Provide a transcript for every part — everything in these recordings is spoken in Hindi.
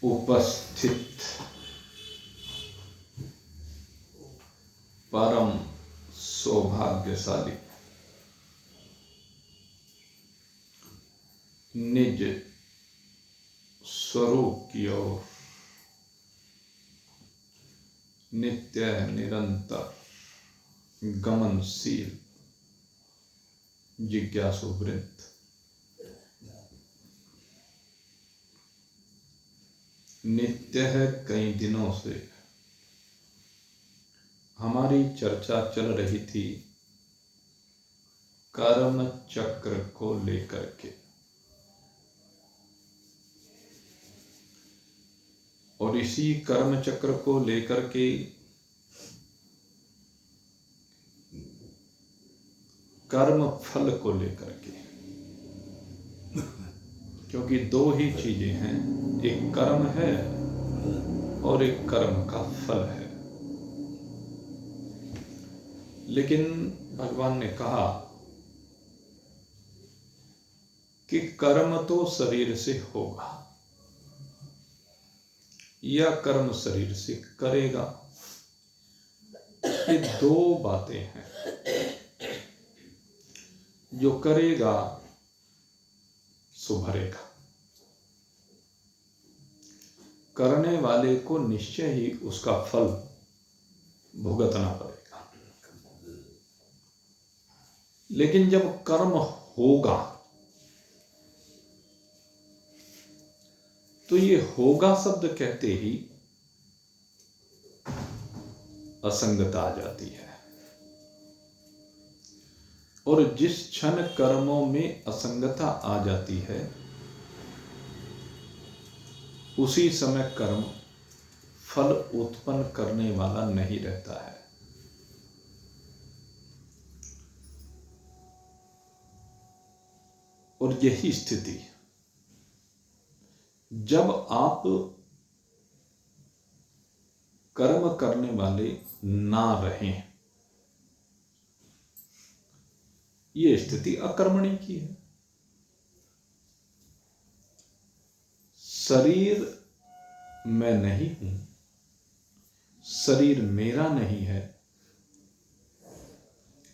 उपस्थित परम सौभाग्यशाली निज स्वरूप की ओर नित्य निरंतर गमनशील जिज्ञासु वृत्त नित्य है। कई दिनों से हमारी चर्चा चल रही थी कर्म चक्र को लेकर के, और इसी कर्म चक्र को लेकर के कर्म फल को लेकर के, क्योंकि दो ही चीजें हैं, एक कर्म है और एक कर्म का फल है। लेकिन भगवान ने कहा कि कर्म तो शरीर से होगा या कर्म शरीर से करेगा। ये दो बातें हैं। जो करेगा सो भरेगा। करने वाले को निश्चय ही उसका फल भुगतना पड़ेगा। लेकिन जब कर्म होगा तो ये होगा शब्द कहते ही असंगता आ जाती है, और जिस क्षण कर्मों में असंगता आ जाती है उसी समय कर्म फल उत्पन्न करने वाला नहीं रहता है। और यही स्थिति जब आप कर्म करने वाले ना रहें, ये स्थिति अकर्मणी की है। शरीर मैं नहीं हूं, शरीर मेरा नहीं है,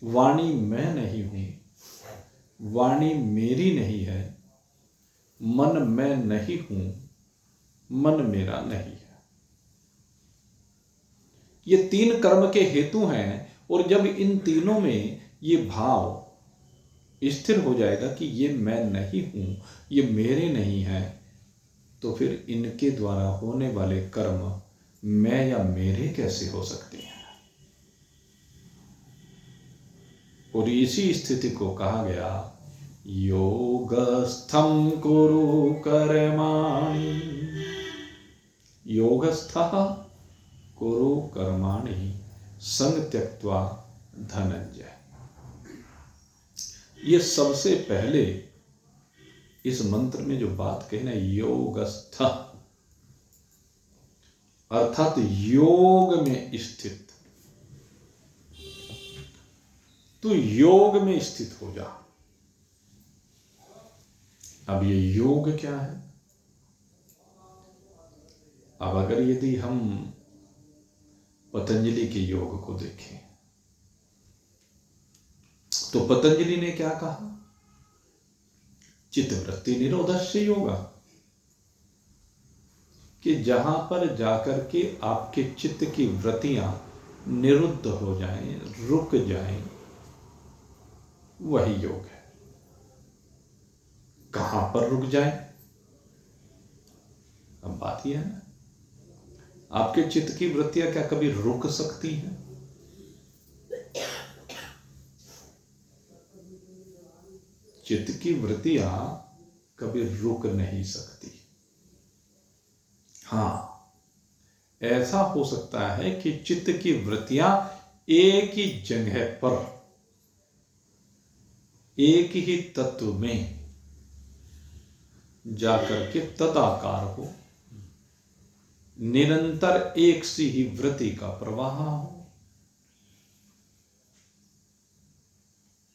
वाणी मैं नहीं हूं, वाणी मेरी नहीं है, मन मैं नहीं हूं, मन मेरा नहीं है। ये तीन कर्म के हेतु हैं, और जब इन तीनों में ये भाव स्थिर हो जाएगा कि ये मैं नहीं हूं, ये मेरे नहीं है, तो फिर इनके द्वारा होने वाले कर्म मैं या मेरे कैसे हो सकते हैं। और इसी स्थिति को कहा गया योगस्थं कुरु कर्माणि, योगस्थः कुरु कर्माणि संग त्यक्त्वा धनंजय। ये सबसे पहले इस मंत्र में जो बात कही ना, योगस्थ अर्थात योग में स्थित, तो योग में स्थित हो जा। अब ये योग क्या है? अब अगर यदि हम पतंजलि के योग को देखें तो पतंजलि ने क्या कहा? चित्तवृत्ति निरोधस्य योगा, कि जहां पर जाकर के आपके चित्त की वृत्तियां निरुद्ध हो जाएं, रुक जाएं, वही योग है। कहां पर रुक जाए? अब बात यह है ना, आपके चित्त की वृत्तियां क्या कभी रुक सकती हैं? चित्त की वृत्तियां कभी रुक नहीं सकती। हां, ऐसा हो सकता है कि चित्त की वृत्तियां एक ही जगह पर, एक ही तत्व में जाकर के तदाकार हो, निरंतर एक सी ही वृत्ति का प्रवाह हो।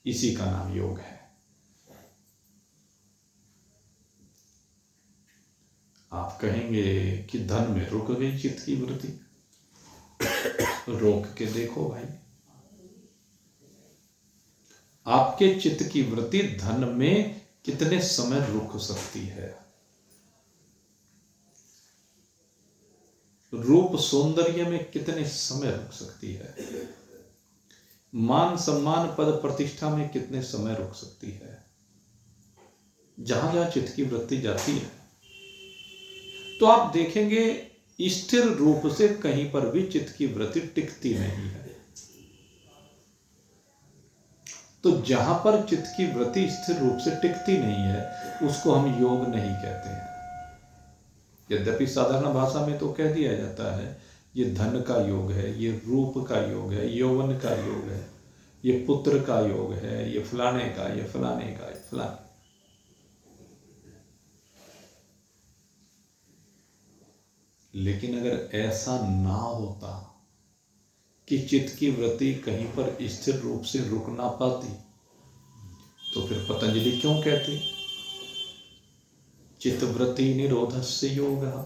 इसी का नाम योग है। आप कहेंगे कि धन में रुक गई चित्त की वृत्ति। रोक के देखो भाई, आपके चित्त की वृत्ति धन में कितने समय रुक सकती है। रूप सौंदर्य में कितने समय रुक सकती है। मान सम्मान पद प्रतिष्ठा में कितने समय रुक सकती है। जहां जहां चित्त की वृत्ति जाती है तो आप देखेंगे स्थिर रूप से कहीं पर भी चित्त की वृत्ति टिकती नहीं है। तो जहां पर चित्त की वृत्ति स्थिर रूप से टिकती नहीं है उसको हम योग नहीं कहते हैं। यद्यपि साधारण भाषा में तो कह दिया जाता है ये धन का योग है, ये रूप का योग है, यौवन का योग है, ये पुत्र का योग है, ये फलाने का, ये फलाने का, ये फलाने। लेकिन अगर ऐसा ना होता कि चित्त की वृत्ति कहीं पर स्थिर रूप से रुक ना पाती तो फिर पतंजलि क्यों कहते चित्त वृत्ति निरोधस्य योगः।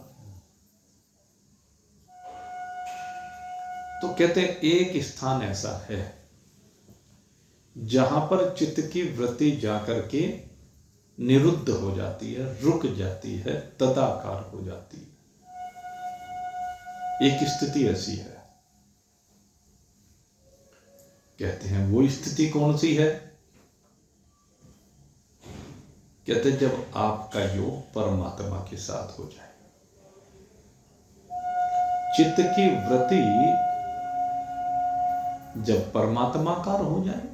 तो कहते हैं एक स्थान ऐसा है जहां पर चित्त की वृत्ति जाकर के निरुद्ध हो जाती है, रुक जाती है, तदाकार हो जाती है। एक स्थिति ऐसी है। कहते हैं वो स्थिति कौन सी है। कहते हैं जब आपका योग परमात्मा के साथ हो जाए, चित्त की वृत्ति जब परमात्माकार हो जाए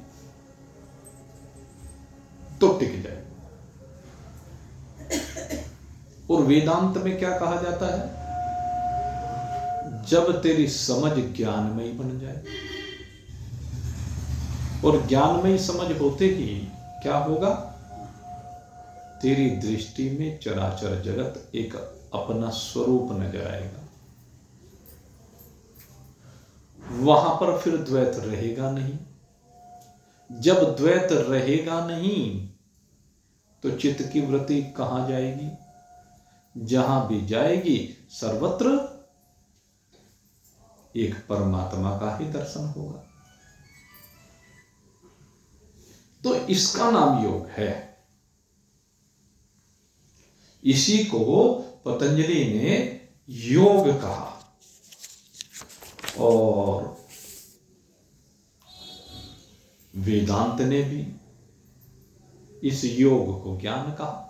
तो टिक जाए। और वेदांत में क्या कहा जाता है, जब तेरी समझ ज्ञानमयी बन जाए। और ज्ञानमयी समझ होते ही क्या होगा, तेरी दृष्टि में चराचर जगत एक अपना स्वरूप नजर आएगा। वहां पर फिर द्वैत रहेगा नहीं। जब द्वैत रहेगा नहीं तो चित्त की वृत्ति कहां जाएगी, जहां भी जाएगी सर्वत्र एक परमात्मा का ही दर्शन होगा। तो इसका नाम योग है। इसी को पतंजलि ने योग कहा और वेदांत ने भी इस योग को ज्ञान कहा,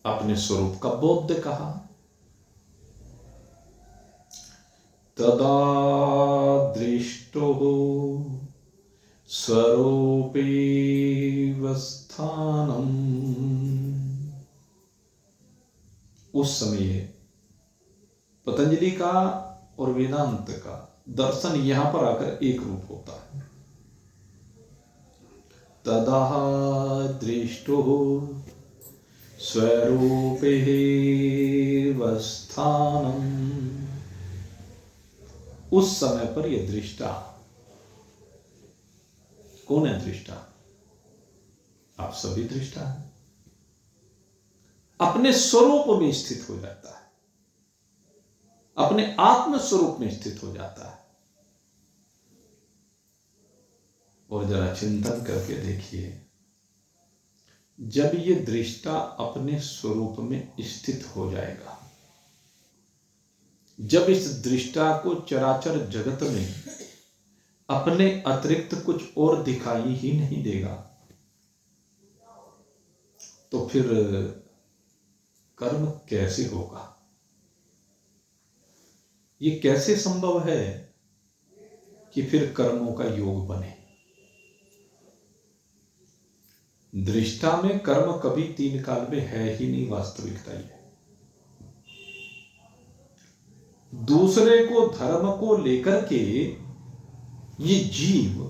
अपने स्वरूप का बोध कहा। तदा दृष्टो स्वरूपेव स्थानम। उस समय पतंजलि का और वेदांत का दर्शन यहां पर आकर एक रूप होता है। तदा दृष्टो स्वरूपेव स्थानम। उस समय पर यह दृष्टा, कौन है दृष्टा, आप सभी दृष्टा हैं, अपने स्वरूप में स्थित हो जाता है, अपने आत्म स्वरूप में स्थित हो जाता है। और जरा चिंतन करके देखिए, जब ये दृष्टा अपने स्वरूप में स्थित हो जाएगा, जब इस दृष्टा को चराचर जगत में अपने अतिरिक्त कुछ और दिखाई ही नहीं देगा, तो फिर कर्म कैसे होगा। ये कैसे संभव है कि फिर कर्मों का योग बने। दृष्टा में कर्म कभी तीन काल में है ही नहीं, वास्तविकता ही है। दूसरे को धर्म को लेकर के ये जीव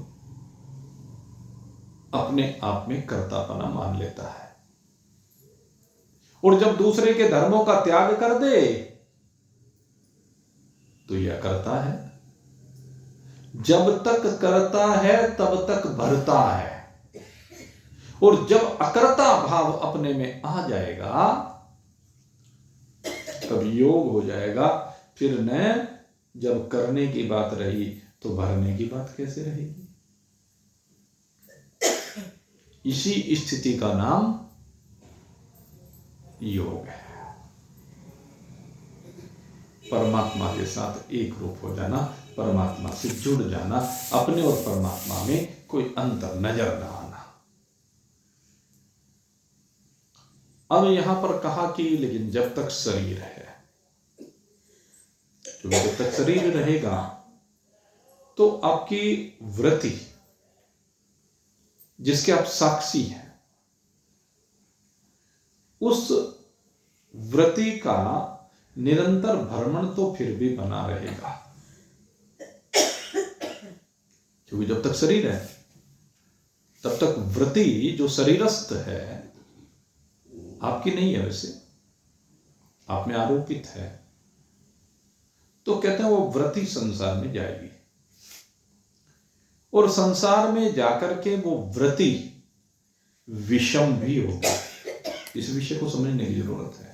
अपने आप में कर्तापना मान लेता है, और जब दूसरे के धर्मों का त्याग कर दे तो यह करता है। जब तक करता है तब तक भरता है, और जब अकर्ता भाव अपने में आ जाएगा कभी योग हो जाएगा, फिर न जब करने की बात रही तो भरने की बात कैसे रहेगी। इसी स्थिति का नाम योग है। परमात्मा के साथ एक रूप हो जाना, परमात्मा से जुड़ जाना, अपने और परमात्मा में कोई अंतर नजर न आना। अब यहां पर कहा कि लेकिन जब तक शरीर है, क्योंकि जब तक शरीर रहेगा तो आपकी वृत्ति, जिसके आप साक्षी हैं, उस वृत्ति का निरंतर भ्रमण तो फिर भी बना रहेगा, क्योंकि जब तक शरीर है तब तक वृत्ति जो शरीरस्थ है आपकी नहीं है, वैसे आप में आरोपित है। तो कहते हैं वो वृत्ति संसार में जाएगी और संसार में जाकर के वो वृत्ति विषम भी होगी। इस विषय को समझने की जरूरत है।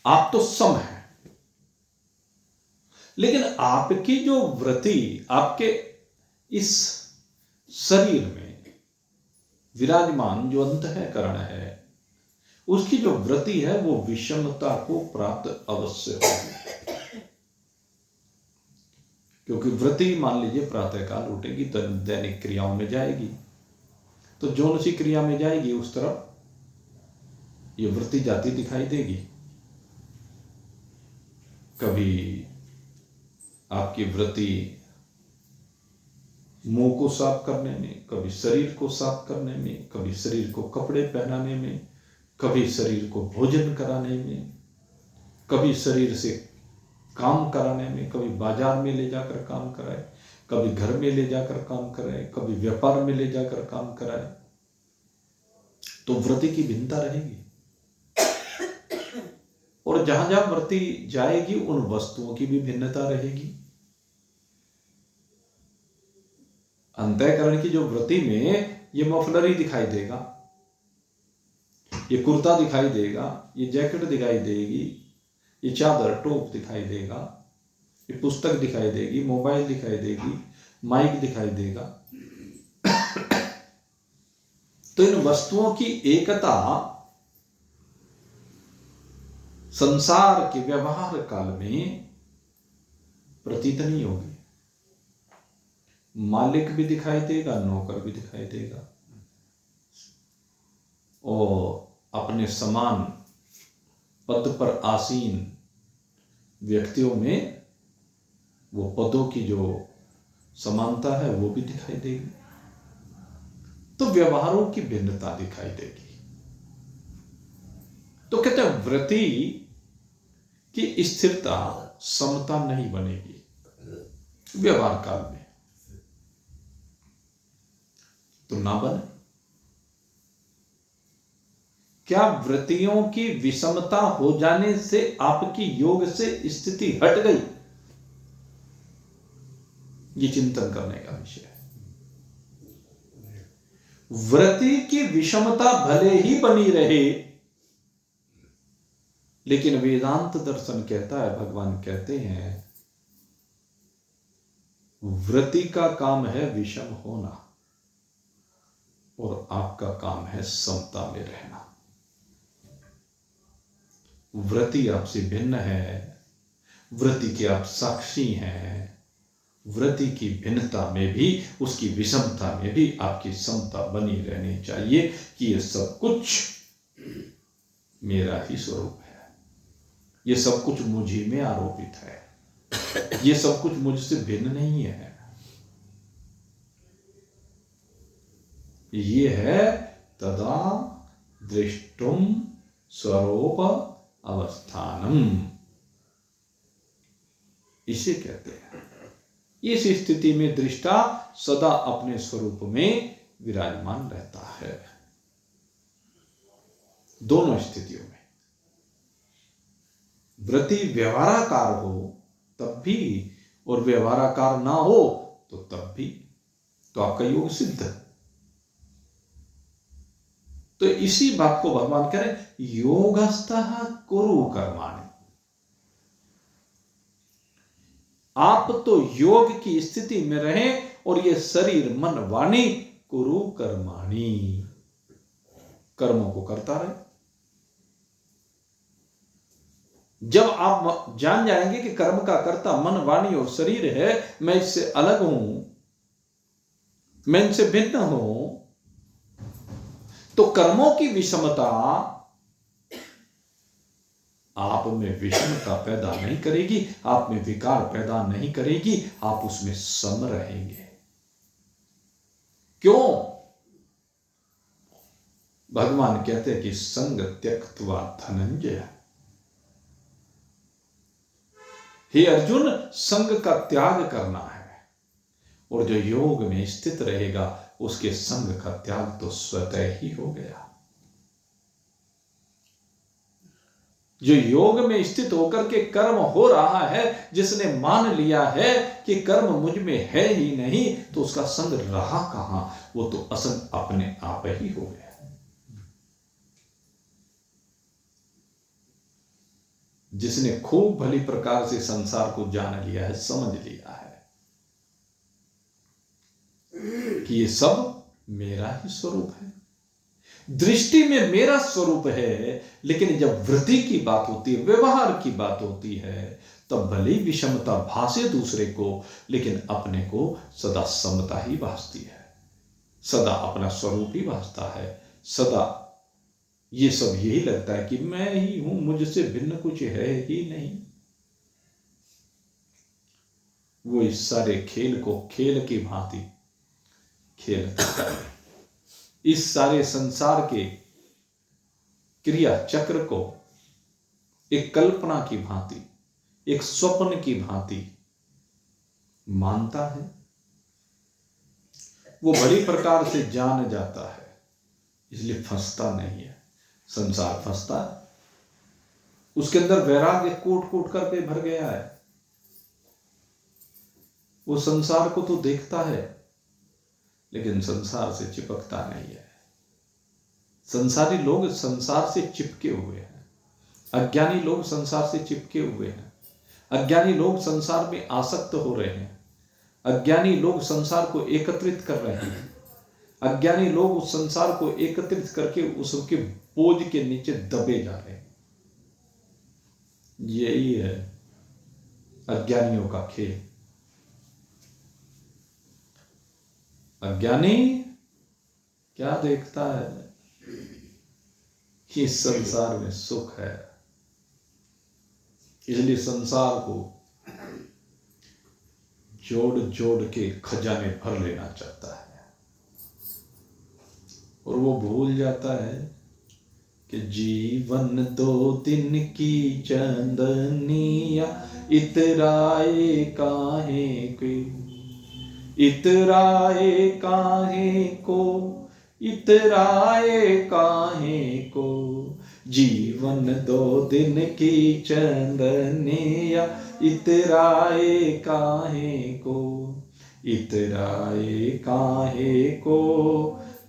आप तो सम है, लेकिन आपकी जो वृत्ति आपके इस शरीर में विराजमान जो अंतःकरण है, उसकी जो वृत्ति है वो विषमता को प्राप्त अवश्य होगी। क्योंकि वृत्ति मान लीजिए प्रातःकाल उठेगी तो दैनिक क्रियाओं में जाएगी, तो जो सी क्रिया में जाएगी उस तरफ ये वृत्ति जाती दिखाई देगी। कभी आपकी वृत्ति मुंह को साफ करने में, कभी शरीर को साफ करने में, कभी शरीर को कपड़े पहनाने में, कभी शरीर को भोजन कराने में, कभी शरीर से काम कराने में, कभी बाजार में ले जाकर काम कराए, कभी घर में ले जाकर काम कराए, कभी व्यापार में ले जाकर काम कराए। तो वृत्ति की भिन्नता रहेगी और जहां जहां वृत्ति जाएगी उन वस्तुओं की भी भिन्नता रहेगी। अंतःकरण की जो वृत्ति में ये मफलर ही दिखाई देगा, ये कुर्ता दिखाई देगा, ये जैकेट दिखाई देगी, ये चादर टोप दिखाई देगा, ये पुस्तक दिखाई देगी, मोबाइल दिखाई देगी, माइक दिखाई देगा। तो इन वस्तुओं की एकता संसार के व्यवहार काल में प्रतीत नहीं होगी। मालिक भी दिखाई देगा, नौकर भी दिखाई देगा, और अपने समान पद पर आसीन व्यक्तियों में वो पदों की जो समानता है वो भी दिखाई देगी। तो व्यवहारों की भिन्नता दिखाई देगी। तो कहते हैं वृत्ति की स्थिरता समता नहीं बनेगी व्यवहार काल में, तो ना बने। क्या वृत्तियों की विषमता हो जाने से आपकी योग से स्थिति हट गई? ये चिंतन करने का विषय है। वृत्ति की विषमता भले ही बनी रहे, लेकिन वेदांत दर्शन कहता है, भगवान कहते हैं, वृत्ति का काम है विषम होना और आपका काम है समता में रहना। वृत्ति आपसे भिन्न है, वृत्ति के आप साक्षी हैं, वृत्ति की भिन्नता में भी, उसकी विषमता में भी आपकी समता बनी रहनी चाहिए कि ये सब कुछ मेरा ही स्वरूप है, ये सब कुछ मुझी में आरोपित है, ये सब कुछ मुझसे भिन्न नहीं है। ये है तदा दृष्टुम स्वरूप अवस्थानम, इसे कहते हैं। इस स्थिति में दृष्टा सदा अपने स्वरूप में विराजमान रहता है, दोनों स्थितियों में। वृत्ति व्यवहाराकार हो तब भी और व्यवहाराकार ना हो तो तब भी, तो आपका योग सिद्ध। तो इसी बात को भगवान कह रहे योगस्थः कुरु कर्माणि। आप तो योग की स्थिति में रहें और ये शरीर मन वाणी कुरु कर्माणि, कर्मों को करता रहे। जब आप जान जाएंगे कि कर्म का कर्ता मन वाणी और शरीर है, मैं इससे अलग हूं, मैं इनसे भिन्न हूं, तो कर्मों की विषमता आप में विषमता पैदा नहीं करेगी, आप में विकार पैदा नहीं करेगी, आप उसमें सम रहेंगे। क्यों? भगवान कहते हैं कि संग त्यक्त्वा धनंजय। हे अर्जुन, संग का त्याग करना है, और जो योग में स्थित रहेगा उसके संग का त्याग तो स्वतः ही हो गया। जो योग में स्थित होकर के कर्म हो रहा है, जिसने मान लिया है कि कर्म मुझ में है ही नहीं, तो उसका संग रहा कहां? वो तो असंग अपने आप ही हो गया। जिसने खूब भली प्रकार से संसार को जान लिया है, समझ लिया है कि ये सब मेरा ही स्वरूप है, दृष्टि में मेरा स्वरूप है, लेकिन जब वृद्धि की बात होती है, व्यवहार की बात होती है, तब भले विषमता भासे दूसरे को, लेकिन अपने को सदा समता ही भासती है, सदा अपना स्वरूप ही भासता है, सदा ये सब यही लगता है कि मैं ही हूं, मुझसे भिन्न कुछ है ही नहीं। वो इस सारे खेल को खेल की भांति खेलता है, इस सारे संसार के क्रिया चक्र को एक कल्पना की भांति, एक स्वप्न की भांति मानता है। वो बड़ी प्रकार से जान जाता है, इसलिए फंसता नहीं है। संसार फंसता है, उसके अंदर वैराग्य कूट कूट करके भर गया है। वो संसार को तो देखता है, लेकिन संसार से चिपकता नहीं है। संसारी लोग संसार से चिपके हुए हैं, अज्ञानी लोग संसार से चिपके हुए हैं, अज्ञानी लोग संसार में आसक्त हो रहे हैं, अज्ञानी लोग संसार को एकत्रित कर रहे हैं, अज्ञानी लोग उस संसार को एकत्रित करके उसके बोझ के नीचे दबे जा रहे हैं। यही है अज्ञानियों का खेल। अज्ञानी क्या देखता है कि संसार में सुख है, इसलिए संसार को जोड़ जोड़ के खजाने भर लेना चाहता है, और वो भूल जाता है कि जीवन 2 दिन की चंदनिया, इतराए काहे को, इतराए काहे को, इतराए काहे को, जीवन 2 दिन की चंदनिया, इतराए काहे को, इतराए काहे को,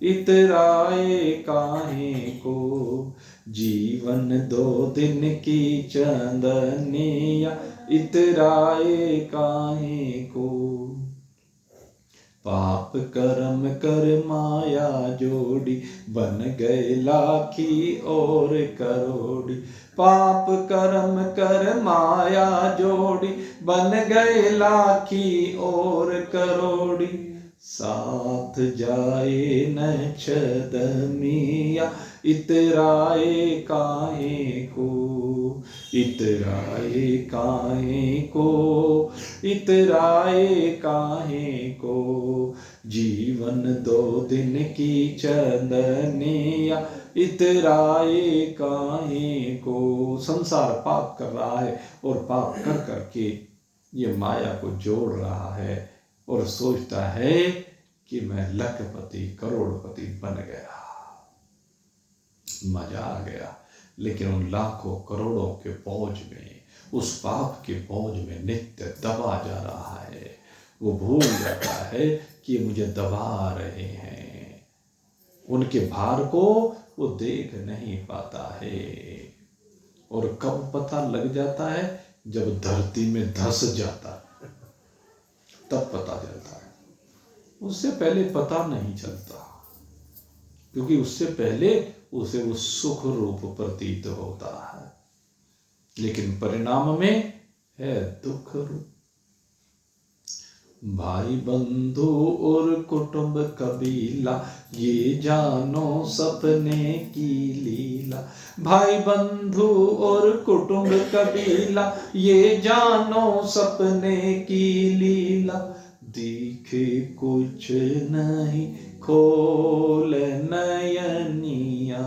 इतराए काहे को, जीवन 2 दिन की चंदनिया, इतराए काहे को। पाप कर्म कर माया जोड़ी, बन गए लाखी और करोड़ी। पाप कर्म कर माया जोड़ी, बन गए लाखी और करोड़ी। साथ जाए न छदमिया, इतराए काहे को, इतराए काहे को, इतराए काहे को, जीवन 2 दिन की चंदनिया, इतराए काहे को। संसार पाप कर रहा है, और पाप कर करके ये माया को जोड़ रहा है, और सोचता है कि मैं लखपति करोड़पति बन गया, मजा आ गया। लेकिन उन लाखों करोड़ों के बोझ में, उस पाप के बोझ में नित्य दबा जा रहा है। वो भूल जाता है कि मुझे दबा रहे हैं, उनके भार को वो देख नहीं पाता है। और कब पता लग जाता है? जब धरती में धंस जाता है, तब पता चलता है। उससे पहले पता नहीं चलता, क्योंकि उससे पहले उसे वो सुख रूप प्रतीत होता है, लेकिन परिणाम में है दुख रूप। भाई बंधु और कुटुंब कबीला, ये जानो सपने की लीला। भाई बंधु और कुटुंब कबीला, ये जानो सपने की लीला। दिखे कुछ नहीं खोल नयनिया,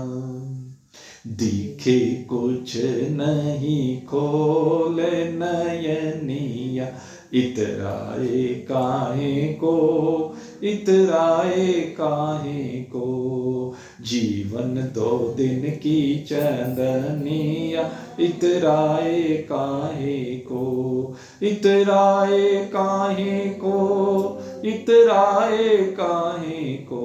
दिखे कुछ नहीं खोल नयनिया। इतराए काहे को, इतराए काहे को, जीवन 2 दिन की चंदनिया। इतराए काहे को, इतराए काहे को, इतराए काहे को,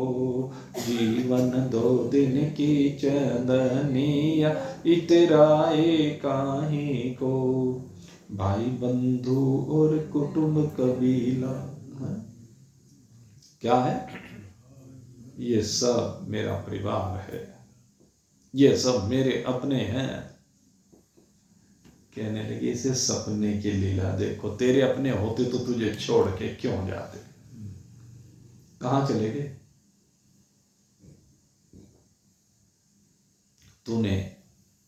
जीवन 2 दिन की चंदनिया। इतराए काहे को। भाई बंधु और कुटुंब कबीला, क्या है? ये सब मेरा परिवार है, ये सब मेरे अपने हैं। कहने लगे इसे सपने की लीला देखो, तेरे अपने होते तो तुझे छोड़ के क्यों जाते? कहां चले गए? तूने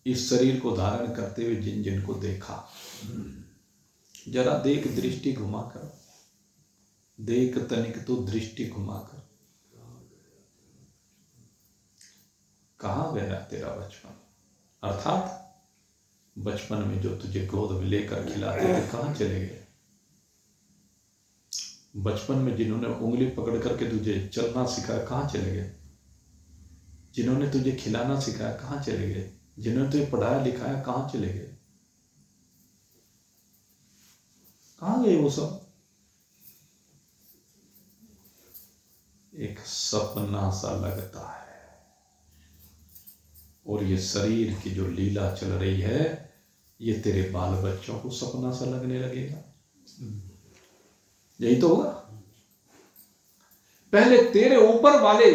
इस शरीर को धारण करते हुए जिन जिन को देखा, जरा देख, दृष्टि घुमा कर देख, तनिक तो दृष्टि घुमा कर। कहां गया तेरा बचपन? अर्थात बचपन में जो तुझे गोद में लेकर खिलाते थे, कहां चले गए? बचपन में जिन्होंने उंगली पकड़ करके तुझे चलना सिखाया, कहां चले गए? जिन्होंने तुझे खिलाना सिखाया, कहां चले गए? जिन्होंने तुझे पढ़ाया लिखाया, कहां चले गए? कहां गए वो सब? एक सपना सा लगता है। और ये शरीर की जो लीला चल रही है, ये तेरे बाल बच्चों को सपना सा लगने लगेगा। यही तो होगा। पहले तेरे ऊपर वाले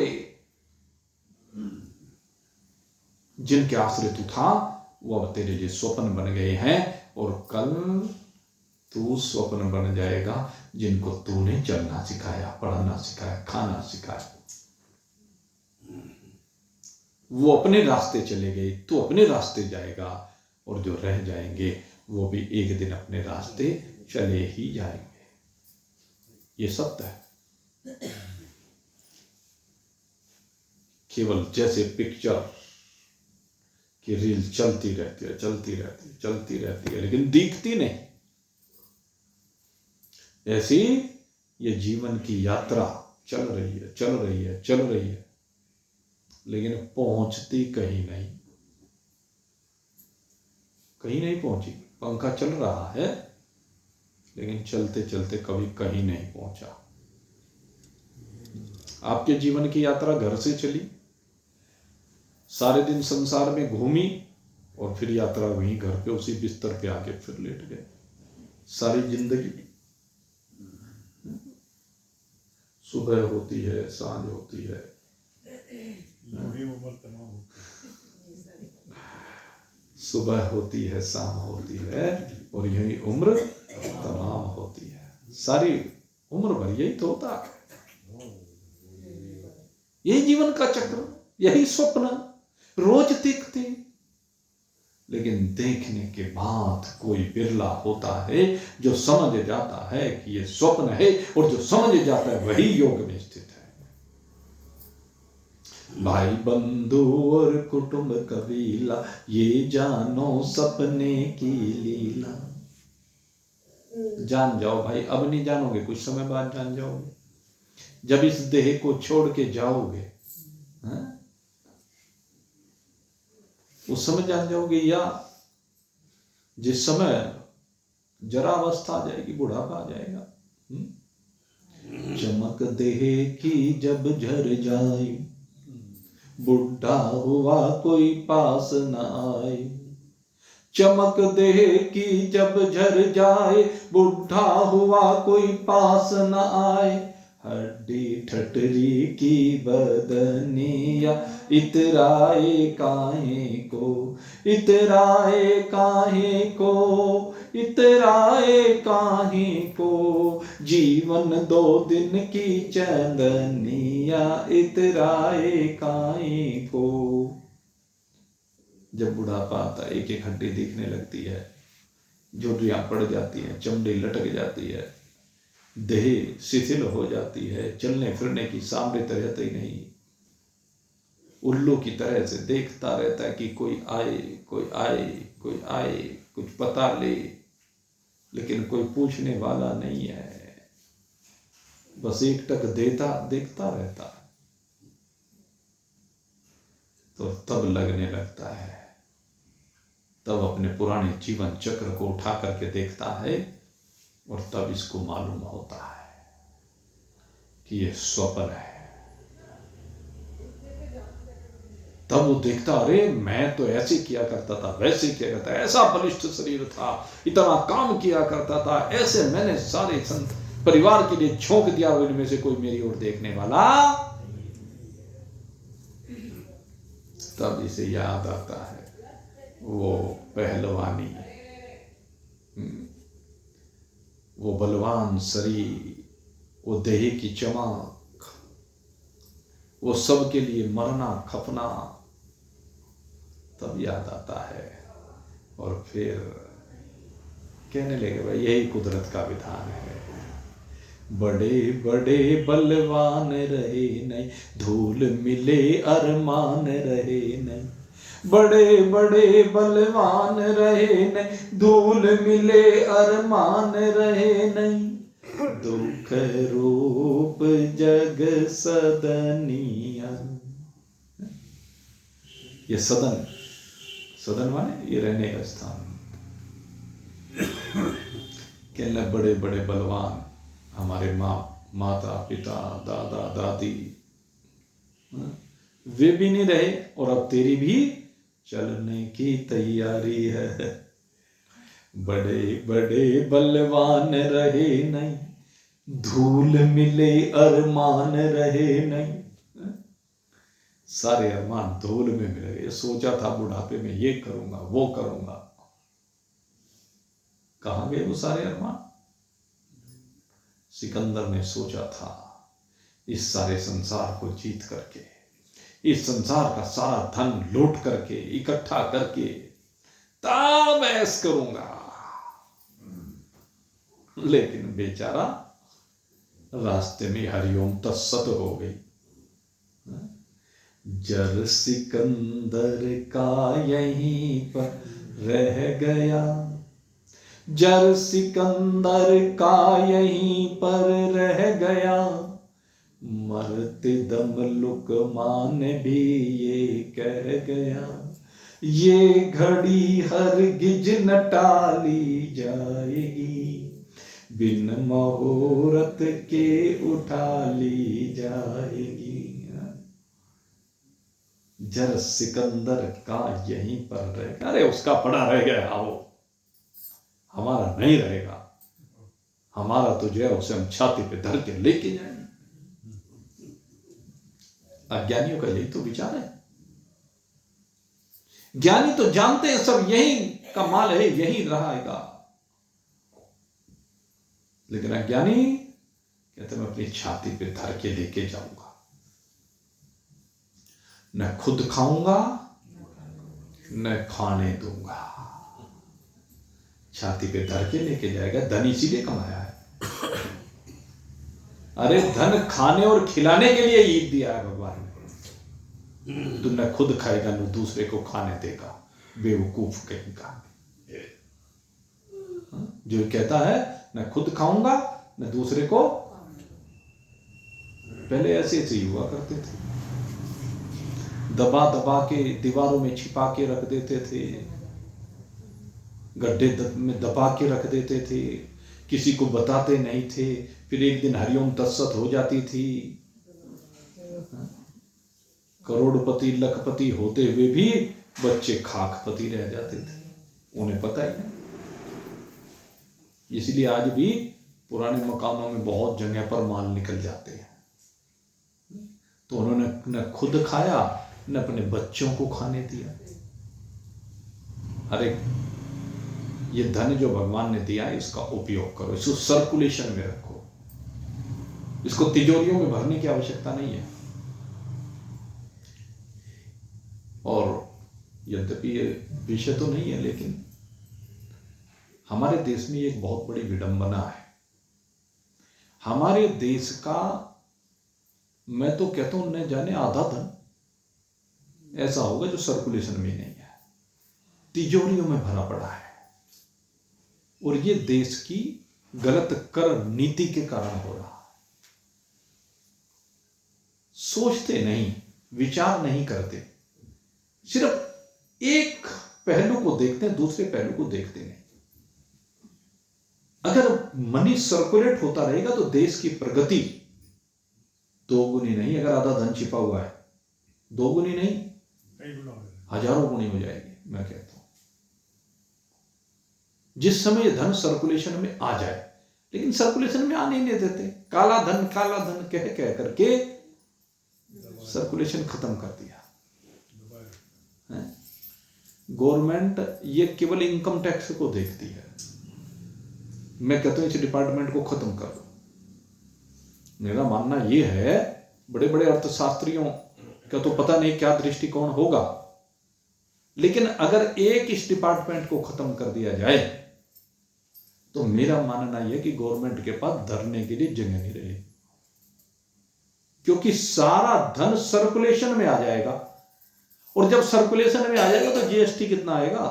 जिनके आश्रय तू था, वो अब तेरे लिए स्वप्न बन गए हैं, और कल तू स्वप्न बन जाएगा जिनको तूने चलना सिखाया, पढ़ना सिखाया, खाना सिखाया। वो अपने रास्ते चले गए, तू अपने रास्ते जाएगा, और जो रह जाएंगे वो भी एक दिन अपने रास्ते चले ही जाएंगे। ये सत्य है। केवल जैसे पिक्चर की रील चलती रहती है, चलती रहती है, चलती रहती है, लेकिन दिखती नहीं, ऐसी ये जीवन की यात्रा चल रही है, चल रही है, चल रही है, लेकिन पहुंचती कहीं नहीं, कहीं नहीं पहुंची। पंखा चल रहा है, लेकिन चलते चलते कभी कहीं नहीं पहुंचा। आपके जीवन की यात्रा घर से चली, सारे दिन संसार में घूमी, और फिर यात्रा हुई घर पे, उसी बिस्तर पे आके फिर लेट गए। सारी जिंदगी सुबह होती है, सांझ होती है, सुबह होती है, शाम होती है, और यही उम्र तमाम होती है। सारी उम्र भर यही तो होता है। यही जीवन का चक्र, यही स्वप्न रोज देखते, लेकिन देखने के बाद कोई बिरला होता है जो समझ जाता है कि ये स्वप्न है, और जो समझ जाता है वही योग में स्थित है। भाई बंधु और कुटुंब कबीला, ये जानो सपने की लीला। जान जाओ भाई, अब नहीं जानोगे, कुछ समय बाद जान जाओगे, जब इस देह को छोड़ के जाओगे, उस समय जान जाओगे, या जिस समय जरावस्था आ जाएगी, बुढ़ापा आ जाएगा। चमक देह की जब झर जाए, बुढ़ा हुआ कोई पास न आए। चमक देह की जब झर जाए, बुढ़ा हुआ कोई पास न आए। हड्डी ठठरी की बदनिया, इतराए काहे को, इतराए काहे को, इतराए काहे को। जीवन 2 दिन की चंदनिया, इतराए काहे को। जब बुढ़ापा आता है, एक एक हड्डी दिखने लगती है, झुर्रियां पड़ जाती हैं, चमड़ी लटक जाती है, देह शिथिल हो जाती है, चलने फिरने की सामर्थ्य रहती नहीं। उल्लू की तरह से देखता रहता है कि कोई आए, कोई आए, कोई आए, कुछ पता ले, लेकिन कोई पूछने वाला नहीं है। बस एकटक देखता रहता है। तो तब लगने लगता है, तब अपने पुराने जीवन चक्र को उठा करके देखता है, और तब इसको मालूम होता है कि ये स्वप्न है। तब वो देखता, अरे मैं तो ऐसे किया करता था, वैसे किया करता, ऐसा बलिष्ठ शरीर था, इतना काम किया करता था, ऐसे मैंने सारे परिवार के लिए झोंक दिया, इनमें से कोई मेरी ओर देखने वाला। तब इसे याद आता है वो पहलवानी, वो बलवान शरीर, वो देह की चमक, वो सबके लिए मरना खपना, तब याद आता है। और फिर कहने लगे, भाई यही कुदरत का विधान है। बड़े बड़े बलवान रहे नहीं, धूल मिले अरमान रहे नहीं। बड़े बड़े बलवान रहे नहीं, धूल मिले अरमान रहे नहीं। दुख रूप जग सदनिया। ये सदन, सदन माने ये रहने का स्थान। कहने बड़े बड़े बलवान हमारे माता पिता दादा दादी, वे भी नहीं रहे, और अब तेरी भी चलने की तैयारी है। बड़े बड़े बलवान रहे नहीं, धूल मिले अरमान रहे नहीं। सारे अरमान धूल में मिल गए। सोचा था बुढ़ापे में ये करूंगा वो करूंगा, कहां गए वो सारे अरमान? सिकंदर ने सोचा था इस सारे संसार को जीत करके, इस संसार का सारा धन लूट करके, इकट्ठा करके तब ऐश करूंगा। लेकिन बेचारा रास्ते में हरिओम तत्सत हो गई। जर सिकंदर का यहीं पर रह गया, जर सिकंदर का यहीं पर रह गया। मरते दम लुकमान भी ये कह गया, ये घड़ी हरगिज न टाली जाएगी, बिन मुहूर्त के उठा ली जाएगी। जर सिकंदर का यहीं पर रहेगा, अरे उसका पड़ा रह गया, वो हमारा नहीं रहेगा। हमारा तो जो है उसे हम छाती पे धर के लेके जाएंगे। अज्ञानियों का यही तो विचार है। ज्ञानी तो जानते हैं सब यही का माल है, यही रहेगा। लेकिन अज्ञानी कहते मैं अपनी छाती पे धर के लेके जाऊंगा, न खुद खाऊंगा न खाने दूंगा। छाती पे धर के लेके जाएगा। धन इसीलिए कमाया है। अरे धन खाने और खिलाने के लिए ईद दिया है भगवान ने। तू न खुद खाएगा न दूसरे को खाने देगा, बेवकूफ कहीं का। जो कहता है न खुद खाऊंगा न दूसरे को, पहले ऐसे ऐसे हुआ करते थे। दबा दबा के दीवारों में छिपा के रख देते थे, गड्ढे में दबा के रख देते थे, किसी को बताते नहीं थे। फिर एक दिन हरिओम तत्सत हो जाती थी, करोड़पति लखपति होते हुए भी बच्चे खाकपति रह जाते थे, उन्हें पता ही नहीं। इसलिए आज भी पुराने मकानों में बहुत जगह पर माल निकल जाते हैं। तो उन्होंने न खुद खाया न अपने बच्चों को खाने दिया। अरे ये धन जो भगवान ने दिया है इसका उपयोग करो, इसको सर्कुलेशन में रखो, इसको तिजोरियों में भरने की आवश्यकता नहीं है। और यद्यपि ये विषय तो नहीं है, लेकिन हमारे देश में एक बहुत बड़ी विडंबना है। हमारे देश का, मैं तो कहता हूं, न जाने आधा धन ऐसा होगा जो सर्कुलेशन में नहीं है, तिजोरियों में भरा पड़ा है। और ये देश की गलत कर नीति के कारण हो रहा है। सोचते नहीं, विचार नहीं करते, सिर्फ एक पहलू को देखते हैं, दूसरे पहलू को देखते नहीं। अगर मनी सर्कुलेट होता रहेगा तो देश की प्रगति दोगुनी नहीं, अगर आधा धन छिपा हुआ है, दोगुनी नहीं हजारों गुनी हो जाएगी। मैं कहता हूं जिस समय धन सर्कुलेशन में आ जाए, लेकिन सर्कुलेशन में आने नहीं देते, काला धन कह करके सर्कुलेशन खत्म कर दिया। गवर्नमेंट ये केवल इनकम टैक्स को देखती है। मैं कहता हूं इस डिपार्टमेंट को खत्म कर दो। मेरा मानना यह है, बड़े बड़े अर्थशास्त्रियों का तो पता नहीं क्या दृष्टिकोण होगा, लेकिन अगर एक इस डिपार्टमेंट को खत्म कर दिया जाए तो मेरा मानना यह कि गवर्नमेंट के पास धरने के लिए जगह नहीं रहेगी, क्योंकि सारा धन सर्कुलेशन में आ जाएगा। और जब सर्कुलेशन में आ जाएगा तो जीएसटी कितना आएगा,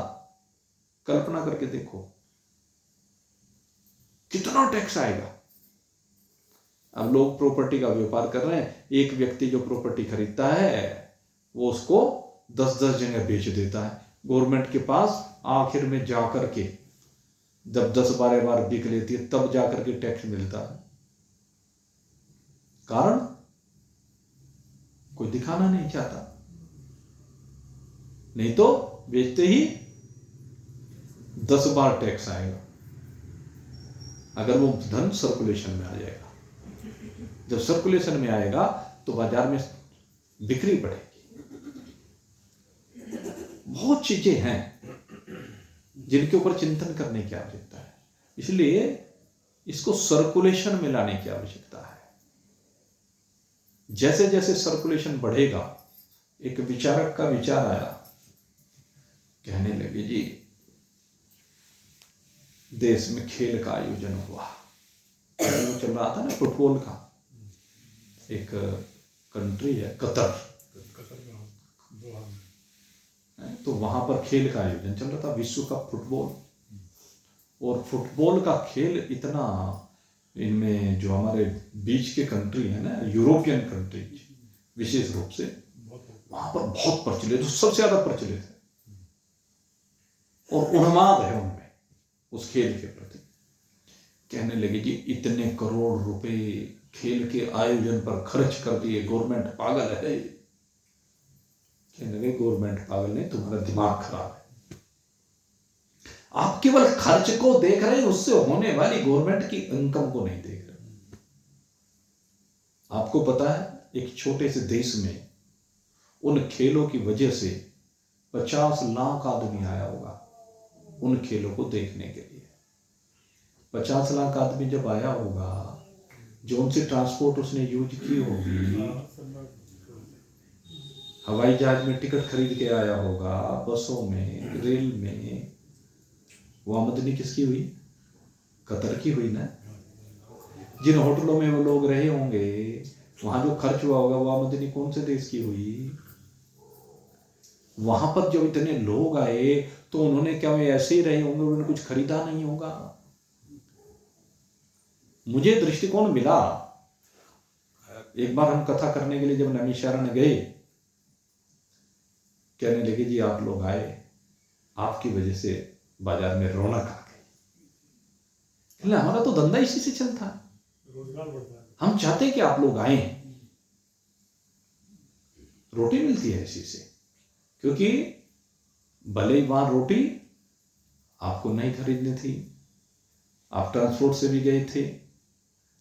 कल्पना करके देखो, कितना टैक्स आएगा। अब लोग प्रॉपर्टी का व्यापार कर रहे हैं, एक व्यक्ति जो प्रॉपर्टी खरीदता है वो उसको 10-10 जगह बेच देता है। गवर्नमेंट के पास आखिर में जाकर के जब 10-12 बार बिक लेती है तब जाकर के टैक्स मिलता है। कारण कोई दिखाना नहीं चाहता, नहीं तो बेचते ही 10 बार टैक्स आएगा अगर वो धन सर्कुलेशन में आ जाएगा। जब सर्कुलेशन में आएगा तो बाजार में बिक्री बढ़ेगी। बहुत चीजें हैं जिनके ऊपर चिंतन करने की आवश्यकता है, इसलिए इसको सर्कुलेशन में लाने की आवश्यकता है। जैसे जैसे सर्कुलेशन बढ़ेगा, एक विचारक का विचार आया, कहने लगे जी देश में खेल का आयोजन हुआ, वो चल रहा था ना फुटबॉल का, एक कंट्री है कतर, तो वहां पर खेल का आयोजन चल रहा था, विश्व कप फुटबॉल। और फुटबॉल का खेल इतना, इनमें जो हमारे बीच के कंट्री है ना, यूरोपियन कंट्री विशेष रूप से, वहां पर बहुत प्रचलित, सबसे ज्यादा प्रचलित है और उन्माद है उनमें उस खेल के प्रति। कहने लगे जी इतने करोड़ रुपए खेल के आयोजन पर खर्च कर दिए, गवर्नमेंट पागल है। कहने लगे गवर्नमेंट पागल नहीं, तुम्हारा दिमाग खराब है। आप केवल खर्च को देख रहे हैं, उससे होने वाली गवर्नमेंट की इनकम को नहीं देख रहे। आपको पता है एक छोटे से देश में उन खेलों की वजह से 50 लाख आदमी आया होगा उन खेलों को देखने के लिए। 50 लाख आदमी जब आया होगा, जो उनसे ट्रांसपोर्ट उसने यूज की होगी, हवाई जहाज में टिकट खरीद के आया होगा, बसों में, रेल में, वो आमदनी किसकी हुई? कतर की हुई ना। जिन होटलों में वो लोग रहे होंगे, वहां जो खर्च हुआ होगा, वो आमदनी कौन से देश की हुई? वहां पर जब इतने लोग आए तो उन्होंने क्या वे ऐसे ही रहे होंगे, उन्होंने कुछ खरीदा नहीं होगा। मुझे दृष्टिकोण मिला, एक बार हम कथा करने के लिए जब नैमिषारण्य गए, कहने लगे जी आप लोग आए, आपकी वजह से बाजार में रौनक आ गई। हमारा तो धंधा इसी से चलता है, रोजगार बढ़ता है, हम चाहते हैं कि आप लोग आए। रोटी मिलती है इसी से, क्योंकि भले ही वहां रोटी आपको नहीं खरीदनी थी, आप ट्रांसपोर्ट से भी गए थे,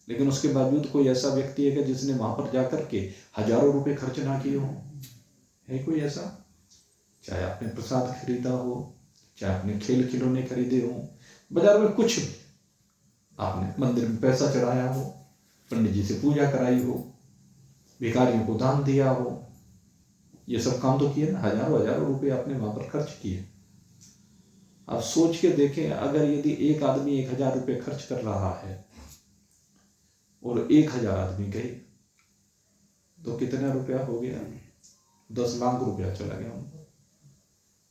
लेकिन उसके बावजूद कोई ऐसा व्यक्ति है कि जिसने वहां पर जाकर के हजारों रुपए खर्च ना किए हो? है कोई ऐसा? चाहे आपने प्रसाद खरीदा हो, चाहे आपने खेल खिलौने खरीदे हो, बाजार में कुछ भी, आपने मंदिर में पैसा चढ़ाया हो, पंडित जी से पूजा कराई हो, भिखारियों को दान दिया हो, ये सब काम तो किए ना, हजारों हजारों रुपए आपने वहां पर खर्च किए। आप सोच के देखें, अगर यदि एक आदमी 1,000 रुपये खर्च कर रहा है और 1,000 आदमी गए, तो कितना रुपया हो गया? 10 लाख रुपया चला गया उनको,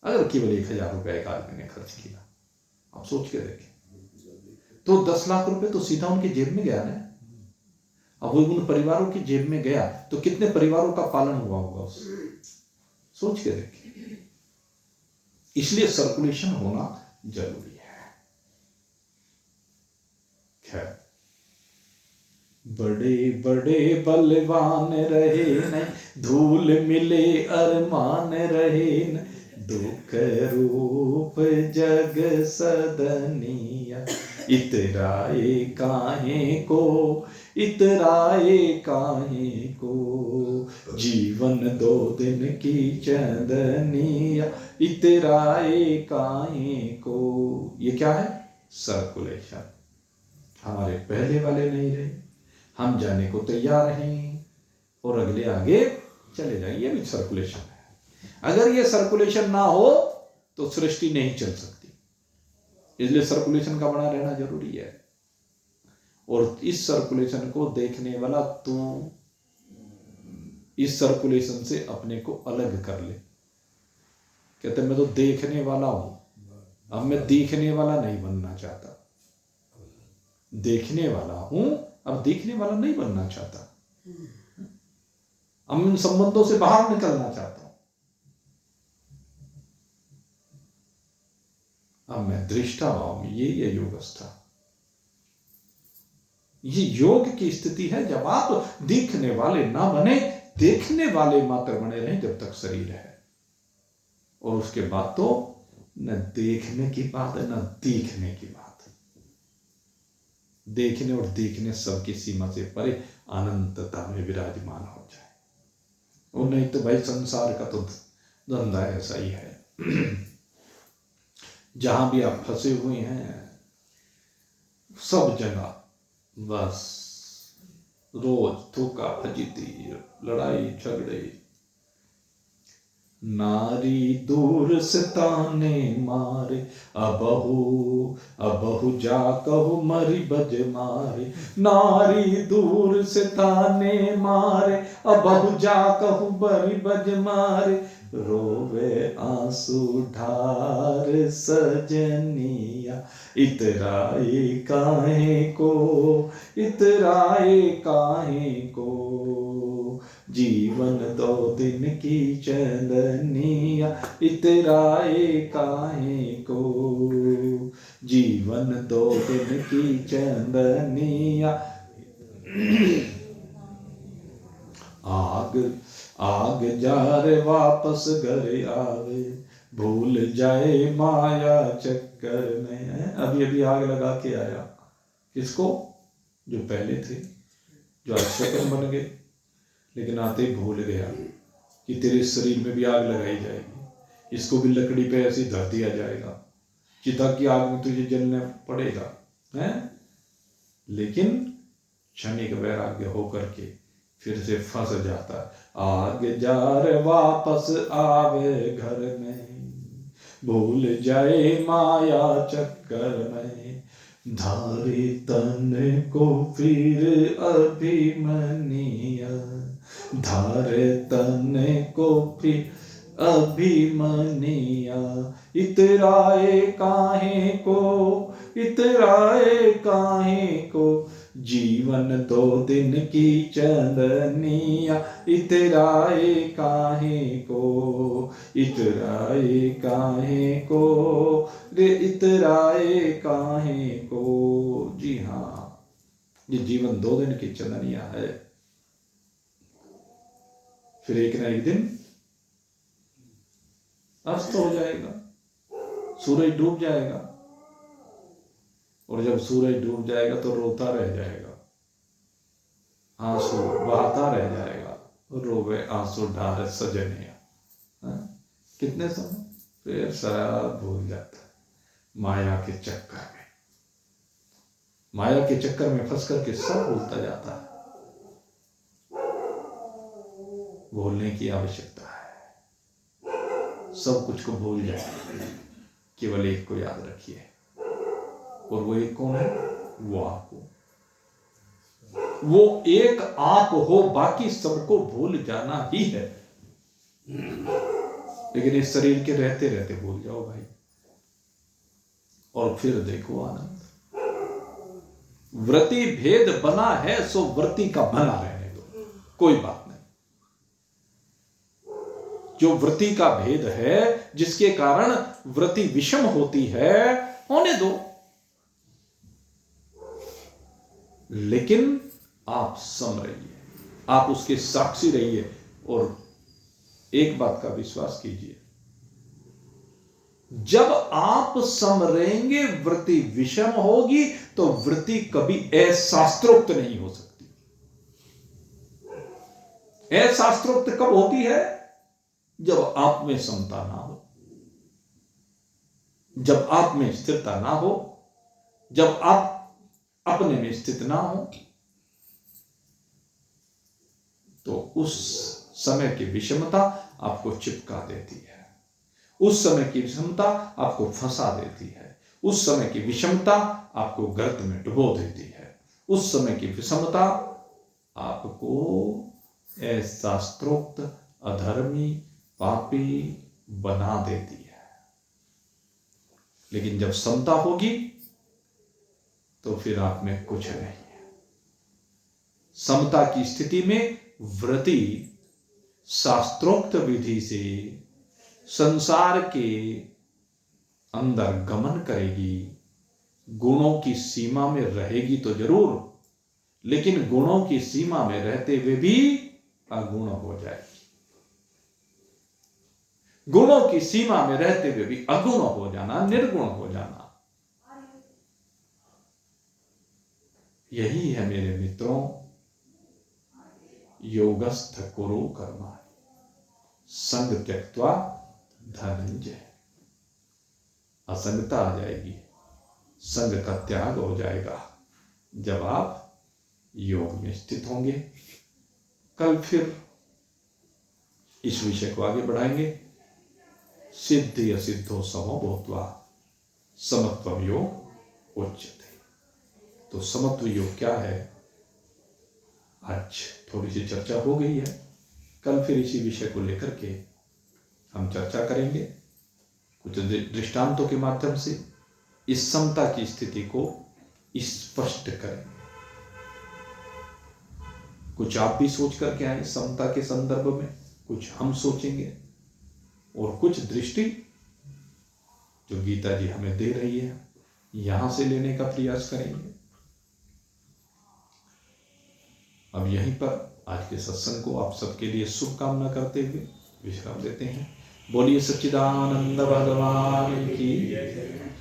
अगर केवल 1,000 रुपया एक आदमी ने खर्च किया। आप सोच के देखें, तो 10 लाख रुपए तो सीधा उनकी जेब में गया ना। अब वो उन परिवारों की जेब में गया तो कितने परिवारों का पालन हुआ होगा उससे? सोच के देखें। इसलिए सर्कुलेशन होना जरूरी है। खैर, बड़े बड़े बलवान रहे न, धूल मिले अरमान रहे न, दुख रूप जग सदनिया, इतराए काहे को, इतराए काहे को, जीवन 2 दिन की चंदनिया, इतराए काहे को। ये क्या है? सर्कुलेशन। हमारे पहले वाले नहीं रहे, हम जाने को तैयार हैं और अगले आगे चले जाएंगे। ये भी सर्कुलेशन है। अगर ये सर्कुलेशन ना हो तो सृष्टि नहीं चल सकती, इसलिए सर्कुलेशन का बना रहना जरूरी है। और इस सर्कुलेशन को देखने वाला तू इस सर्कुलेशन से अपने को अलग कर ले। कहते मैं तो देखने वाला हूं, अब मैं दिखने वाला नहीं बनना चाहता। देखने वाला हूं, अब दिखने वाला नहीं बनना चाहता। अब इन संबंधों से बाहर निकलना चाहता हूं। अब मैं दृष्टा हूं। ये योगस्था, ये योग की स्थिति है जब आप दिखने वाले ना बने, देखने वाले मात्र बने रहें जब तक शरीर है। और उसके बाद तो न देखने की बात है न दिखने की बात। देखने और देखने सबकी सीमा से परे अनंतता में विराजमान हो जाए। और नहीं तो भाई संसार का तो धंधा ऐसा ही है। जहां भी आप फंसे हुए हैं, सब जगह बस रोज थूका फजीती, लड़ाई झगड़े, नारी दूर से ताने मारे, अबहु जा कहू मरी बज मारे। नारी दूर से ताने मारे, अबहु जा कहू मरी बज मारे, रोवे आंसू ढार सजनिया, इतराए काहे को, इतराए काहे को, जीवन 2 दिन की चंदनिया, इतराए काहे को, जीवन 2 दिन की चंदनिया। आग जार वापस घर आवे, भूल जाए माया चक्कर में। अभी आग लगा के आया, किसको? जो पहले थे, जो आज बन गए, लेकिन आते ही भूल गया कि तेरे शरीर में भी आग लगाई जाएगी, इसको भी लकड़ी पे ऐसे धर दिया जाएगा, चिता की आग में तुझे जलना पड़ेगा, है? लेकिन क्षणिक वैराग्य होकर के फिर से फंस जाता है। आग जार वापस आवे घर में, भूल जाए माया चक्कर में, धारे तन को फिर अभिमनिया, धारे तन को फिर अभिमनिया, इतराए काहे को, इतराए काहे को, जीवन 2 दिन की चंदनिया, इतराए काहे को, इतराए काहे को, रे इतराए काहे को। जी हाँ, ये जीवन 2 दिन की चंदनिया है। फिर एक न एक दिन अस्त हो जाएगा, सूरज डूब जाएगा, और जब सूरज डूब जाएगा तो रोता रह जाएगा, आंसू बहाता रह जाएगा, रोवे आंसू ढारे सजनिया। कितने समय फिर सब भूल जाता है माया के चक्कर में। माया के चक्कर में फंस करके सब भूलता जाता है। भूलने की आवश्यकता है, सब कुछ को भूल जाए, केवल एक को याद रखिए, और वो एक कौन है? वो आप हो। वो एक आप हो, बाकी सबको भूल जाना ही है। लेकिन इस शरीर के रहते रहते भूल जाओ भाई, और फिर देखो आनंद। व्रति भेद बना है सो व्रति का बना रहने दो, कोई बात नहीं। जो व्रति का भेद है, जिसके कारण व्रति विषम होती है, होने दो। लेकिन आप सम रहिए, आप उसके साक्षी रहिए, और एक बात का विश्वास कीजिए, जब आप सम रहेंगे वृत्ति विषम होगी, तो वृत्ति कभी अशास्त्रोक्त नहीं हो सकती। अशास्त्रोक्त कब होती है? जब आप में समता ना हो, जब आप में स्थिरता ना हो, जब आप अपने में स्थित ना हो, तो उस समय की विषमता आपको चिपका देती है, उस समय की विषमता आपको फंसा देती है, उस समय की विषमता आपको गर्त में डुबो देती है, उस समय की विषमता आपको अशास्त्रोक्त, अधर्मी, पापी बना देती है। लेकिन जब समता होगी तो फिर आप में कुछ नहीं है। समता की स्थिति में व्रति शास्त्रोक्त विधि से संसार के अंदर गमन करेगी, गुणों की सीमा में रहेगी तो जरूर, लेकिन गुणों की सीमा में रहते हुए भी अगुण हो जाएगी। गुणों की सीमा में रहते हुए भी अगुण हो जाना, निर्गुण हो जाना, यही है मेरे मित्रों योगस्थ कुरु कर्मा, संग त्यक्त्वा धनंजय। असंगता आ जाएगी, संग का त्याग हो जाएगा जब आप योग में स्थित होंगे। कल फिर इस विषय को आगे बढ़ाएंगे। सिद्धि असिद्धो समो भूत्वा समत्वम योग उच्यते। तो समत्व योग क्या है, आज थोड़ी सी चर्चा हो गई है। कल फिर इसी विषय को लेकर के हम चर्चा करेंगे, कुछ दृष्टांतों के माध्यम से इस समता की स्थिति को स्पष्ट करेंगे। कुछ आप भी सोच करके आए समता के संदर्भ में, कुछ हम सोचेंगे, और कुछ दृष्टि जो गीता जी हमें दे रही है यहां से लेने का प्रयास करेंगे। अब यहीं पर आज के सत्संग को आप सबके लिए शुभकामना करते हुए विश्राम देते हैं। बोलिए सच्चिदानंद भगवान की।